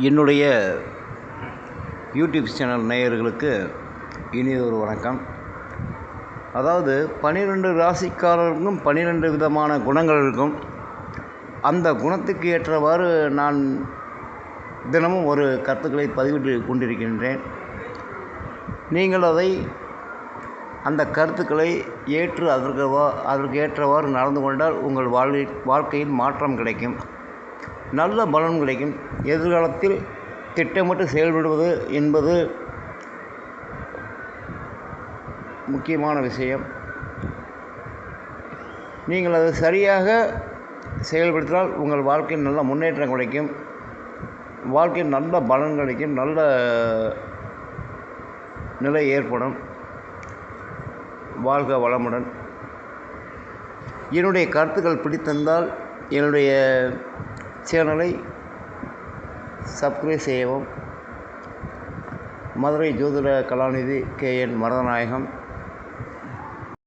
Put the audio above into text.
என்னுடைய YouTube channel நேயர்களுக்கு இனியொரு வணக்கம். அதாவது 12 ராசிக்காரர்களுக்கும் 12 விதமான குணங்கள் இருக்கும். அந்த குணத்துக்கு ஏற்றவாறு நான் தினமும் ஒரு கருத்துக்களை பதிவிட்டு கொண்டிருக்கின்றேன். நீங்கள் அந்த கருத்துக்களை ஏற்று அதற்கு ஏற்றவாறு நடந்து கொண்டால் உங்கள் வாழ்க்கையில் மாற்றம் கிடைக்கும், நல்ல பலன் கிடைக்கும். எதிர்காலத்தில் திட்டமிட்டு செயல்படுவது என்பது முக்கியமான விஷயம். நீங்கள் அதை சரியாக செயல்படுத்தினால் உங்கள் வாழ்க்கையில் நல்ல முன்னேற்றம் கிடைக்கும், வாழ்க்கையில் நல்ல பலன் கிடைக்கும், நல்ல நிலை ஏற்படும். வாழ்க வளமுடன். என்னுடைய கருத்துக்கள் பிடித்திருந்தால் என்னுடைய சேனலை சப்ஸ்கிரைப் செய்யவும். மதுரை ஜோதிட கலாநிதி KN மருதநாயகம்.